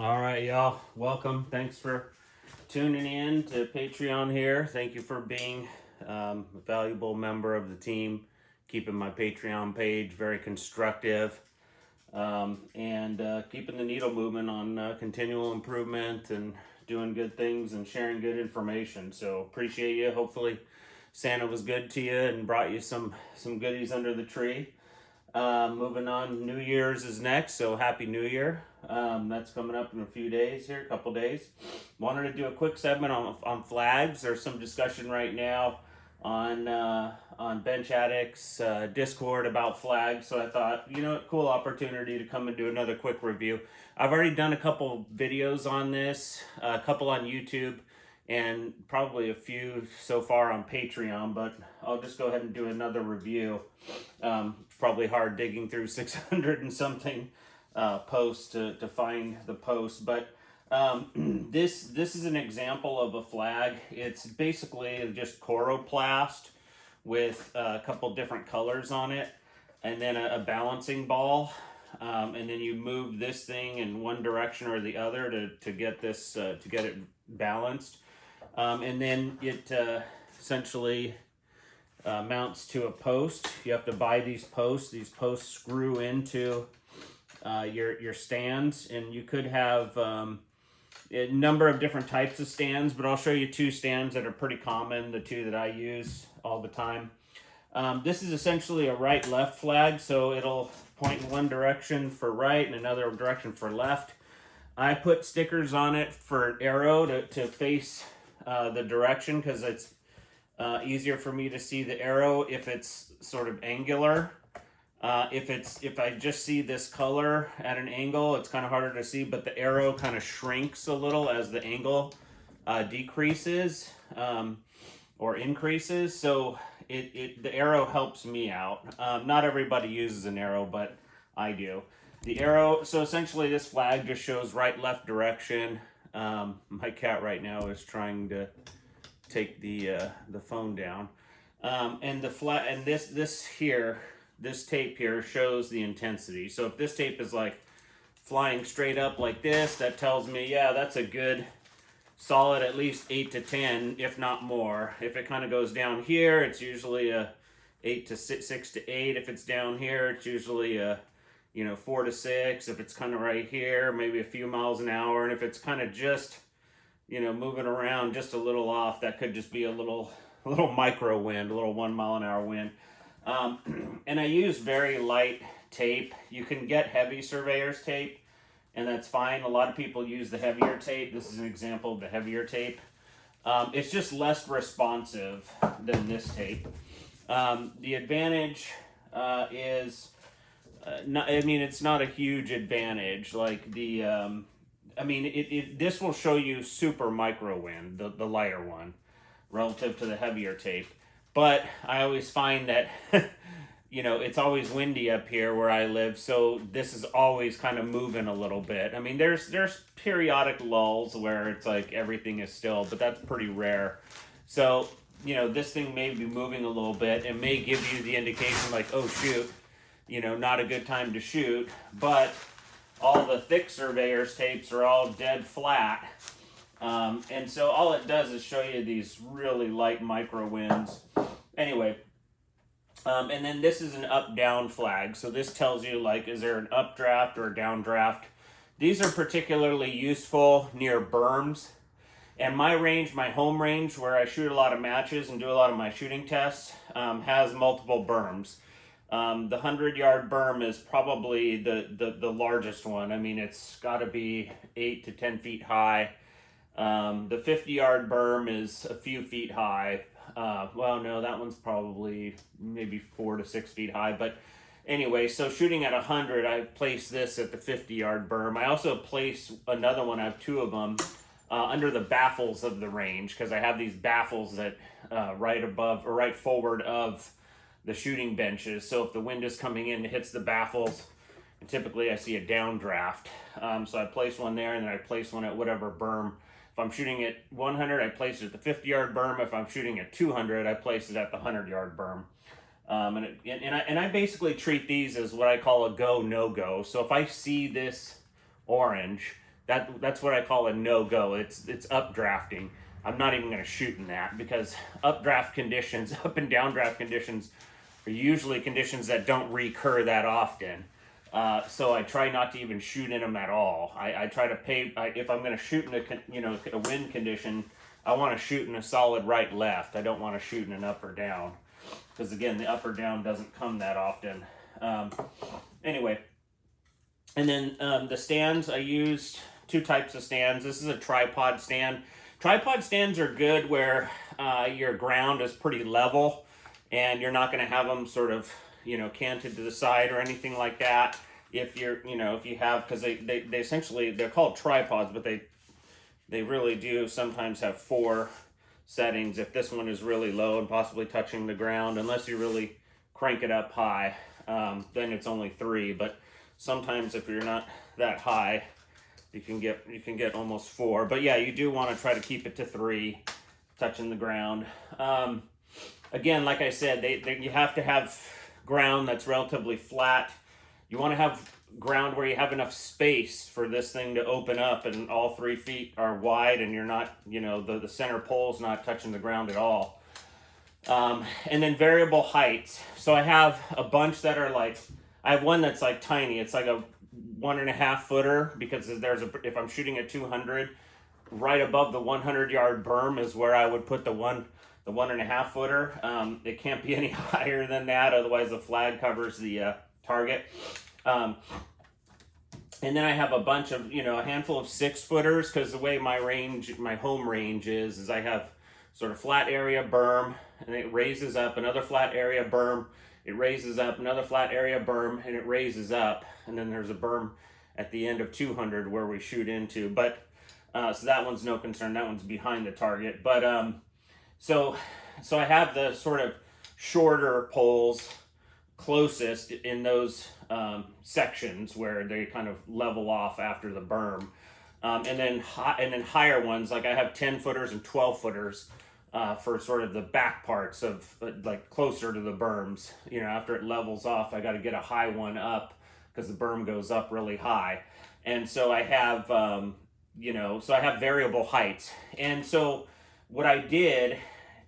All right, y'all. Welcome. Thanks for tuning in to Patreon here. Thank you for being a valuable member of the team, keeping my Patreon page very constructive, and keeping the needle moving on continual improvement and doing good things and sharing good information. So appreciate you. Hopefully, Santa was good to you and brought you some goodies under the tree. Moving on, New Year's is next, so Happy New Year. That's coming up in a few days here, a couple days. Wanted to do a quick segment on flags. There's some discussion right now on Bench Addicts Discord about flags, so I thought, cool opportunity to come and do another quick review. I've already done a couple videos on this, a couple on YouTube, and probably a few so far on Patreon, but I'll just go ahead and do another review. Probably hard digging through 600 and something posts to find the post, but this is an example of a flag. It's basically just coroplast with a couple different colors on it, and then a balancing ball. And then you move this thing in one direction or the other to get this to get it balanced. And then it essentially mounts to a post. You have to buy these posts. These posts screw into your stands, and you could have a number of different types of stands, but I'll show you two stands that are pretty common, the two that I use all the time. This is essentially a right-left flag, so it'll point in one direction for right and another direction for left. I put stickers on it for an arrow to face the direction, because it's easier for me to see the arrow if it's sort of angular. If I just see this color at an angle, it's kind of harder to see, but the arrow kind of shrinks a little as the angle decreases or increases. So the arrow helps me out. Not everybody uses an arrow, but I do. The arrow, so essentially this flag just shows right, left direction. My cat right now is trying to take the phone down. And this tape here shows the intensity. So if this tape is like flying straight up like this, that tells me, yeah, that's a good solid at least 8 to 10, if not more. If it kind of goes down here, it's usually a 6 to 8. If it's down here, it's usually a 4 to 6. If it's kind of right here, maybe a few miles an hour. And if it's kind of just moving around just a little off, that could just be a little micro wind, a little 1 mile an hour wind. And I use very light tape. You can get heavy surveyor's tape, and that's fine. A lot of people use the heavier tape. This is an example of the heavier tape. It's just less responsive than this tape. The advantage is, it's not a huge advantage. Like this will show you super micro wind, the lighter one, relative to the heavier tape. But I always find that, it's always windy up here where I live, so this is always kind of moving a little bit. There's periodic lulls where it's like everything is still, but that's pretty rare. So, this thing may be moving a little bit and may give you the indication like, oh shoot, not a good time to shoot. But all the thick surveyor's tapes are all dead flat. And so all it does is show you these really light micro winds. Anyway, and then this is an up-down flag. So this tells you, like, is there an updraft or a downdraft? These are particularly useful near berms. And my home range, where I shoot a lot of matches and do a lot of my shooting tests, has multiple berms. The 100-yard berm is probably the largest one. It's got to be 8 to 10 feet high. The 50-yard berm is a few feet high. No, that one's probably maybe 4 to 6 feet high. But anyway, so shooting at 100, I place this at the 50-yard berm. I also place another one, I have two of them, under the baffles of the range, because I have these baffles that right above or right forward of the shooting benches. So if the wind is coming in, it hits the baffles. And typically I see a downdraft. So I place one there, and then I place one at whatever berm. If I'm shooting at 100, I place it at the 50-yard berm. If I'm shooting at 200, I place it at the 100-yard berm. And I basically treat these as what I call a go, no-go. So if I see this orange, that's what I call a no-go. It's updrafting. I'm not even going to shoot in that because updraft conditions, up and downdraft conditions, are usually conditions that don't recur that often. So I try not to even shoot in them at all. I try to if I'm going to shoot in a wind condition, I want to shoot in a solid right left. I don't want to shoot in an up or down because again the up or down doesn't come that often. Anyway, and then the stands, I used two types of stands. This is a tripod stand. Tripod stands are good where your ground is pretty level and you're not going to have them sort of, canted to the side or anything like that. If you have, because they essentially, they're called tripods, but they really do sometimes have 4 settings. If this one is really low and possibly touching the ground, unless you really crank it up high, then it's only 3. But sometimes if you're not that high, you can get almost 4. But yeah, you do want to try to keep it to 3, touching the ground. Again, like I said, you have to have ground that's relatively flat. You want to have ground where you have enough space for this thing to open up and all 3 feet are wide and you're not, the center pole's not touching the ground at all. And then variable heights. So I have a bunch that are like, I have one that's like tiny. It's like a 1.5 footer because if I'm shooting at 200, right above the 100-yard berm is where I would put the 1.5 footer. It can't be any higher than that, otherwise the flag covers the target. And then I have a bunch of, a handful of 6 footers because the way my home range is I have sort of flat area berm and it raises up, another flat area berm, it raises up, another flat area berm, and it raises up. And then there's a berm at the end of 200 where we shoot into. But, so that one's no concern. That one's behind the target. But, so I have the sort of shorter poles closest in those sections where they kind of level off after the berm. And then higher ones, like I have 10 footers and 12 footers for sort of the back parts of like closer to the berms. After it levels off, I got to get a high one up because the berm goes up really high. And so I have, so I have variable heights. And so what I did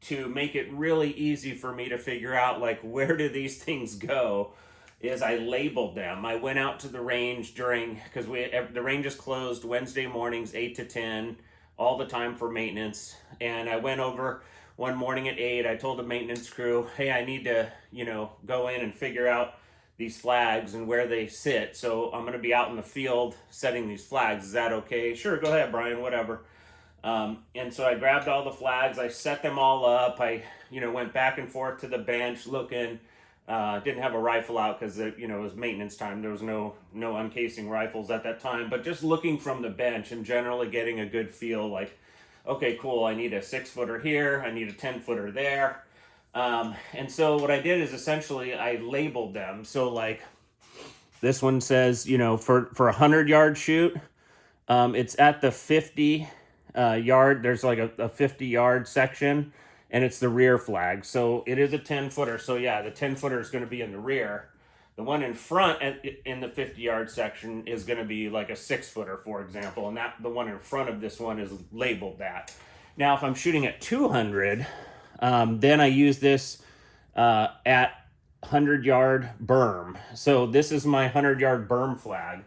to make it really easy for me to figure out like where do these things go is I labeled them. I went out to the range because the range is closed Wednesday mornings 8 to 10 all the time for maintenance. And I went over one morning at 8. I told the maintenance crew, hey, I need to go in and figure out these flags and where they sit. So I'm going to be out in the field setting these flags. Is that okay? Sure, go ahead, Brian, whatever. And so I grabbed all the flags, I set them all up, I, went back and forth to the bench looking, didn't have a rifle out because, it was maintenance time. There was no uncasing rifles at that time, but just looking from the bench and generally getting a good feel like, okay, cool, I need a 6-footer here, I need a 10-footer there. And so what I did is essentially I labeled them. So like this one says, for a 100-yard shoot, it's at the 50 yard, there's like a 50-yard section, and it's the rear flag. So it is a 10-footer. So yeah, the 10-footer is going to be in the rear. The one in front in the 50-yard section is going to be like a 6-footer, for example, and the one in front of this one is labeled that. Now, if I'm shooting at 200, then I use this at 100-yard berm. So this is my 100-yard berm flag.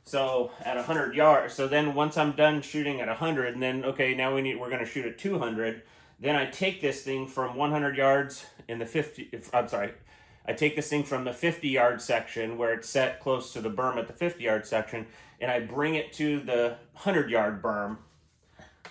So at 100 yards, so then once I'm done shooting at 100, and then, okay, now we're going to shoot at 200, then I take this thing from 100 yards in the I take this thing from the 50-yard section where it's set close to the berm at the 50-yard section, and I bring it to the 100-yard berm,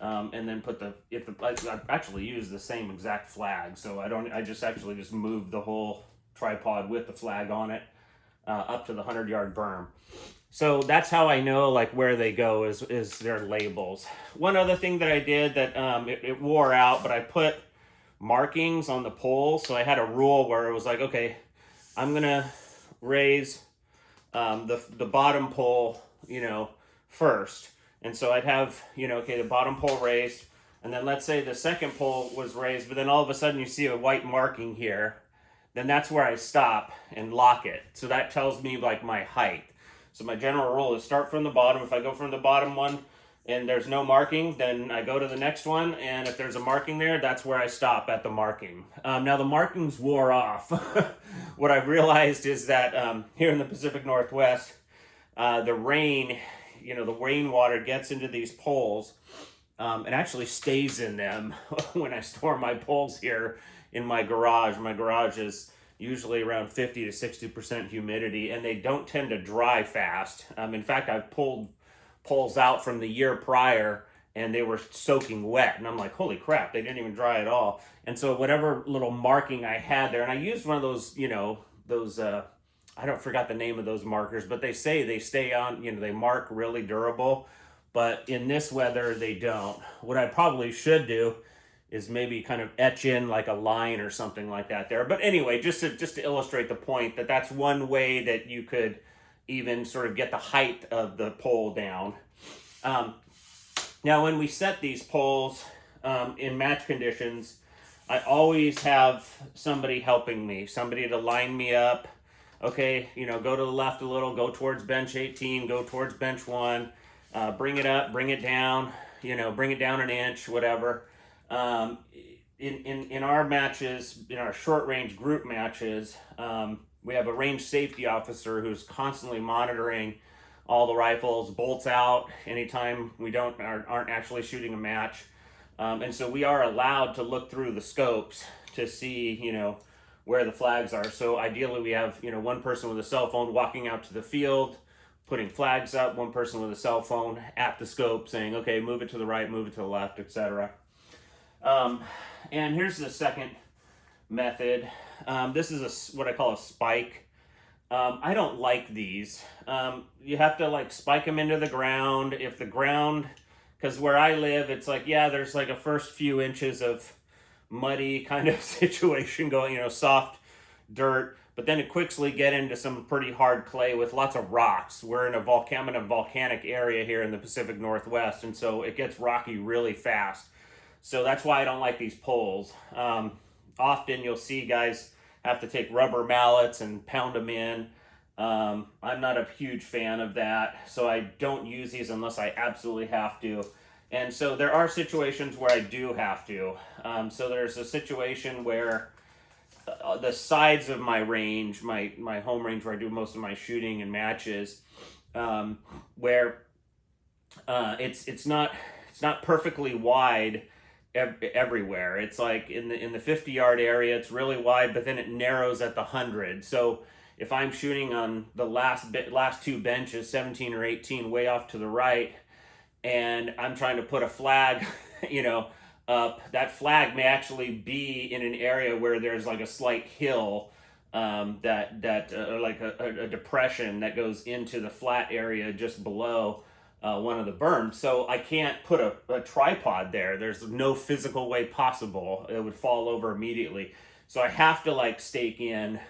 and then I actually use the same exact flag, so I just move the whole tripod with the flag on it up to the 100-yard berm. So that's how I know like where they go is their labels. One other thing that I did that it wore out, but I put markings on the pole. So I had a rule where it was like, okay, I'm gonna raise the bottom pole, first. And so I'd have, okay, the bottom pole raised, and then let's say the second pole was raised, but then all of a sudden you see a white marking here, then that's where I stop and lock it. So that tells me like my height. So my general rule is start from the bottom. If I go from the bottom one and there's no marking, then I go to the next one. And if there's a marking there, that's where I stop at the marking. Now the markings wore off. What I've realized is that here in the Pacific Northwest, the rain, the rainwater gets into these poles. It actually stays in them when I store my poles here in my garage. My garage is usually around 50 to 60% humidity, and they don't tend to dry fast. In fact, I've pulled poles out from the year prior and they were soaking wet, and I'm like, holy crap, they didn't even dry at all. And so whatever little marking I had there, and I used one of those, I don't forgot the name of those markers, but they say they stay on, they mark really durable, but in this weather they don't. What I probably should do is maybe kind of etch in like a line or something like that there. But anyway, just to illustrate the point that that's one way that you could even sort of get the height of the pole down. Now, when we set these poles in match conditions, I always have somebody helping me, somebody to line me up. Okay, go to the left a little, go towards bench 18, go towards bench 1, bring it up, bring it down, bring it down an inch, whatever. In our matches, in our short range group matches, we have a range safety officer who's constantly monitoring all the rifles, bolts out anytime we aren't actually shooting a match. And so we are allowed to look through the scopes to see, where the flags are. So ideally we have, one person with a cell phone walking out to the field, putting flags up, one person with a cell phone at the scope saying, okay, move it to the right, move it to the left, etc. And here's the second method. This is what I call a spike. I don't like these. You have to spike them into the ground. If the ground, because where I live, it's there's a first few inches of muddy kind of situation going, soft dirt, but then it quickly get into some pretty hard clay with lots of rocks. We're in a volcanic area here in the Pacific Northwest, and so it gets rocky really fast. So that's why I don't like these poles. Often you'll see guys have to take rubber mallets and pound them in. I'm not a huge fan of that, so I don't use these unless I absolutely have to. And so there are situations where I do have to. So there's a situation where the sides of my range, my home range where I do most of my shooting and matches, where it's not perfectly wide everywhere. It's in the 50-yard area, it's really wide, but then it narrows at the 100. So if I'm shooting on the last two benches, 17 or 18, way off to the right, and I'm trying to put a flag, up, that flag may actually be in an area where there's a slight hill, that a depression that goes into the flat area just below one of the berms. So I can't put a tripod there. There's no physical way possible. It would fall over immediately. So I have to stake in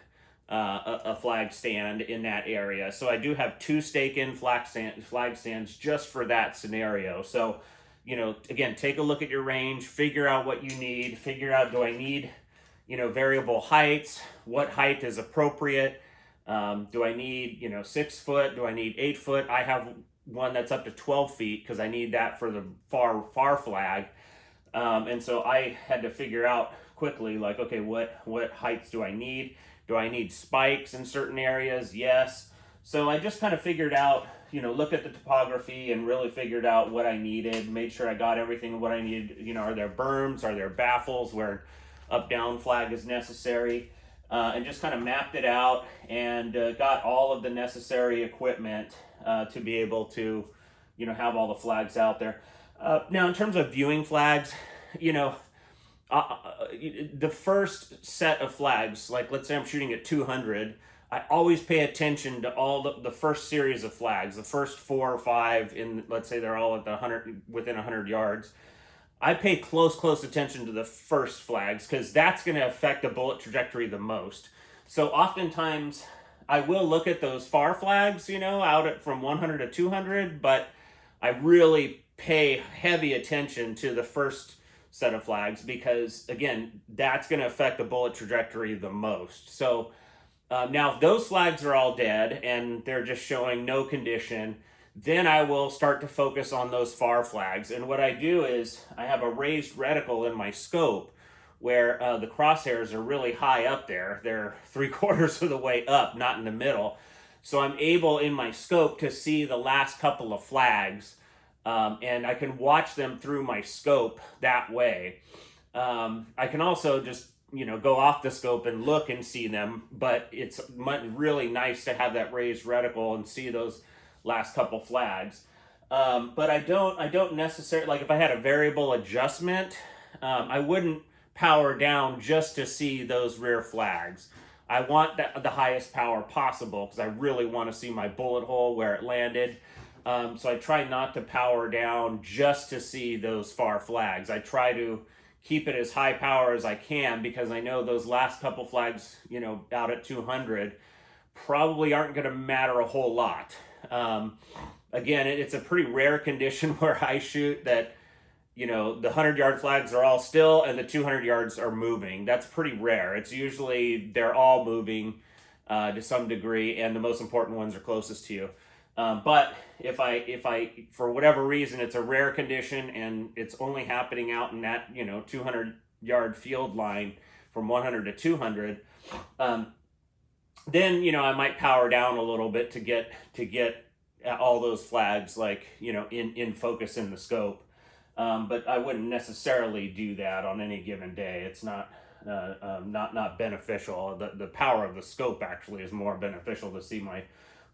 a flag stand in that area. So I do have 2 stake-in flag stands just for that scenario. So, again, take a look at your range, figure out what you need, figure out, do I need, variable heights, what height is appropriate, do I need, 6 foot, do I need 8 foot? I have one that's up to 12 feet because I need that for the far flag. And so I had to figure out quickly, okay, what heights do I need? Do I need spikes in certain areas? Yes. So I just kind of figured out, looked at the topography and really figured out what I needed, made sure I got everything what I needed. Are there berms? Are there baffles where up-down flag is necessary? And just kind of mapped it out and got all of the necessary equipment to be able to, have all the flags out there. Now, in terms of viewing flags, the first set of flags, let's say I'm shooting at 200, I always pay attention to all the first series of flags, the first 4 or 5 let's say they're all at within 100 yards. I pay close attention to the first flags because that's going to affect the bullet trajectory the most. So oftentimes I will look at those far flags, out from 100 to 200, but I really pay heavy attention to the first set of flags because, again, that's going to affect the bullet trajectory the most. So Now, if those flags are all dead and they're just showing no condition, then I will start to focus on those far flags. And what I do is I have a raised reticle in my scope where the crosshairs are really high up there. They're 3/4 of the way up, not in the middle. So I'm able in my scope to see the last couple of flags, and I can watch them through my scope that way. I can also just go off the scope and look and see them, but it's really nice to have that raised reticle and see those last couple flags. But I don't necessarily, like if I had a variable adjustment, I wouldn't power down just to see those rear flags. I want the highest power possible because I really want to see my bullet hole where it landed. So I try not to power down just to see those far flags. I try to keep it as high power as I can because I know those last couple flags, out at 200 probably aren't going to matter a whole lot. Again, it's a pretty rare condition where I shoot that, the 100-yard flags are all still and the 200 yards are moving. That's pretty rare. It's usually they're all moving to some degree, and the most important ones are closest to you. But if I for whatever reason it's a rare condition and it's only happening out in that 200-yard field line from 100 to 200, then I might power down a little bit to get all those flags in focus in the scope. But I wouldn't necessarily do that on any given day. It's not beneficial. The power of the scope actually is more beneficial to see my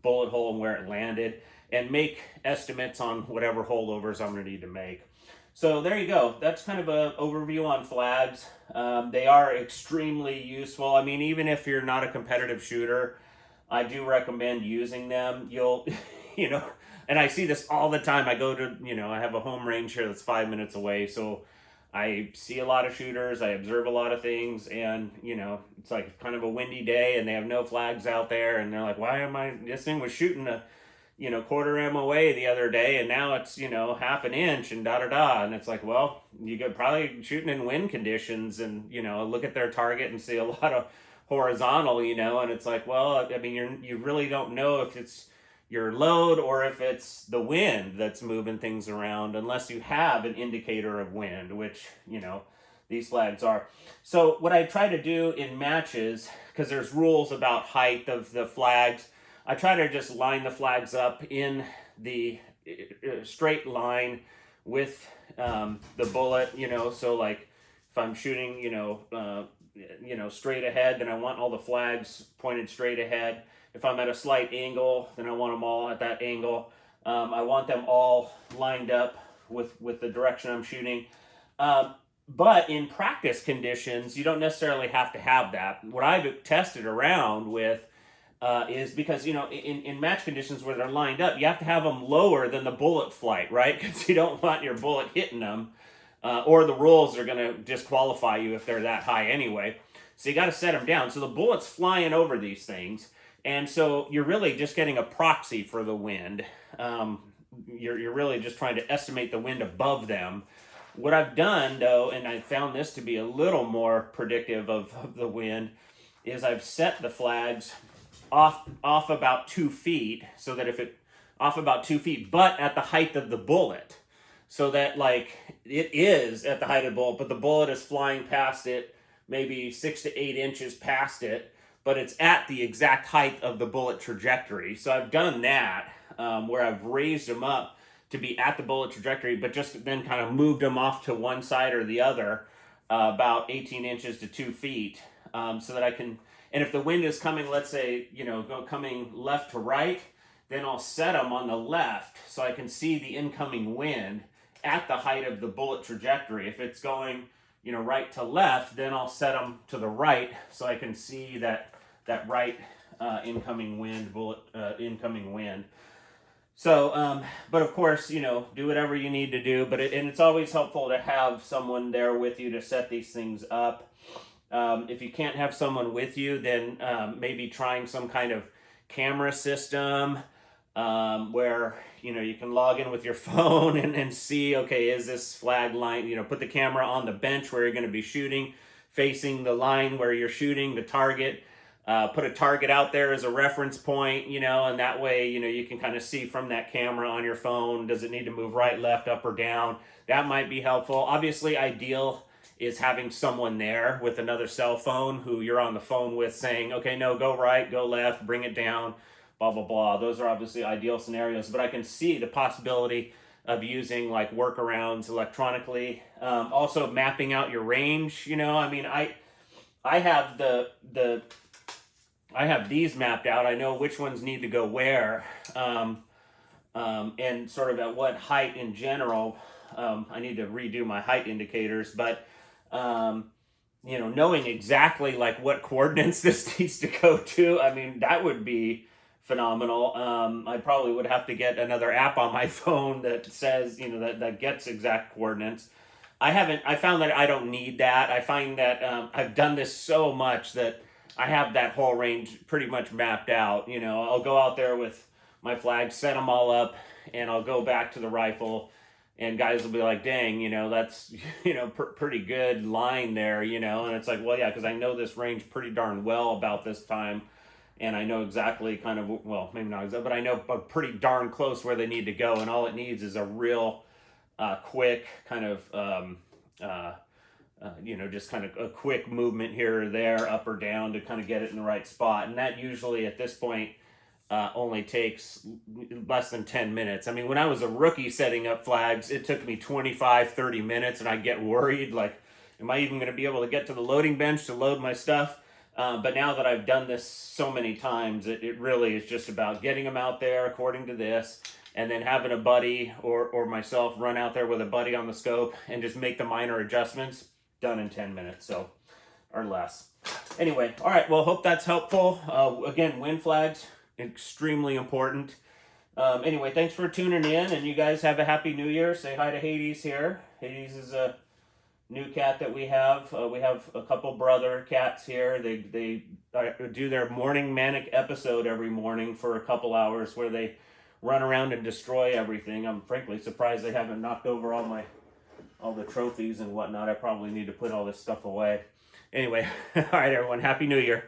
bullet hole and where it landed and make estimates on whatever holdovers I'm going to need to make. So there you go. That's kind of an overview on flags. They are extremely useful. I mean, even if you're not a competitive shooter, I do recommend using them. You'll, and I see this all the time. I go to, I have a home range here that's 5 minutes away. So I see a lot of shooters, I observe a lot of things, and, it's like kind of a windy day and they have no flags out there. And they're like, this thing was shooting a, quarter MOA the other day and now it's, half an inch and da-da-da. And it's like, well, you could probably shooting in wind conditions and, look at their target and see a lot of horizontal, and it's like, well, I mean, you really don't know if it's your load or if it's the wind that's moving things around unless you have an indicator of wind, which, these flags are. So what I try to do in matches, because there's rules about height of the flags, I try to just line the flags up in the straight line with the bullet, so like if I'm shooting, straight ahead, then I want all the flags pointed straight ahead. If I'm at a slight angle, then I want them all at that angle. I want them all lined up with the direction I'm shooting. But in practice conditions, you don't necessarily have to have that. What I've tested around with is because, in match conditions where they're lined up, you have to have them lower than the bullet flight, right? Because you don't want your bullet hitting them, or the rules are going to disqualify you if they're that high anyway. So you got to set them down. So the bullet's flying over these things. And so you're really just getting a proxy for the wind. You're really just trying to estimate the wind above them. What I've done, though, and I found this to be a little more predictive of the wind, is I've set the flags off about 2 feet, so that off about 2 feet, but at the height of the bullet. So that, it is at the height of the bullet, but the bullet is flying past it, maybe 6 to 8 inches past it, but it's at the exact height of the bullet trajectory. So I've done that, where I've raised them up to be at the bullet trajectory, but just then kind of moved them off to one side or the other, about 18 inches to 2 feet, so that I can, and if the wind is coming, let's say, coming left to right, then I'll set them on the left so I can see the incoming wind at the height of the bullet trajectory. If it's going, right to left, then I'll set them to the right so I can see that right incoming wind, incoming wind. So, but of course, do whatever you need to do. But it's always helpful to have someone there with you to set these things up. If you can't have someone with you, then maybe trying some kind of camera system where you can log in with your phone and see, okay, is this flag line, put the camera on the bench where you're going to be shooting, facing the line where you're shooting the target, Put a target out there as a reference point, and that way, you can kind of see from that camera on your phone, does it need to move right, left, up, or down? That might be helpful. Obviously, ideal is having someone there with another cell phone who you're on the phone with saying, okay, no, go right, go left, bring it down, blah, blah, blah. Those are obviously ideal scenarios, but I can see the possibility of using like workarounds electronically. Also mapping out your range, I mean, I have I have these mapped out. I know which ones need to go where, and sort of at what height in general. I need to redo my height indicators, but knowing exactly like what coordinates this needs to go to, I mean, that would be phenomenal. I probably would have to get another app on my phone that says, that gets exact coordinates. I found that I don't need that. I find that I've done this so much that I have that whole range pretty much mapped out. I'll go out there with my flags, set them all up, and I'll go back to the rifle, and guys will be like, dang, that's, pretty good line there, and it's like, well, yeah, because I know this range pretty darn well about this time, and I know exactly kind of, well, maybe not exactly, but I know pretty darn close where they need to go, and all it needs is a real quick kind of, just kind of a quick movement here or there, up or down, to kind of get it in the right spot. And that usually at this point only takes less than 10 minutes. I mean, when I was a rookie setting up flags, it took me 25, 30 minutes, and I get worried, like, am I even going to be able to get to the loading bench to load my stuff? But now that I've done this so many times, it really is just about getting them out there according to this, and then having a buddy or myself run out there with a buddy on the scope and just make the minor adjustments. Done in 10 minutes, or less. Anyway, all right, well, hope that's helpful. Again, wind flags, extremely important. Anyway, thanks for tuning in, and you guys have a happy new year. Say hi to Hades here. Hades is a new cat that we have. We have a couple brother cats here. They do their morning manic episode every morning for a couple hours where they run around and destroy everything. I'm frankly surprised they haven't knocked over all the trophies and whatnot. I probably need to put all this stuff away. Anyway, all right, everyone, Happy New Year.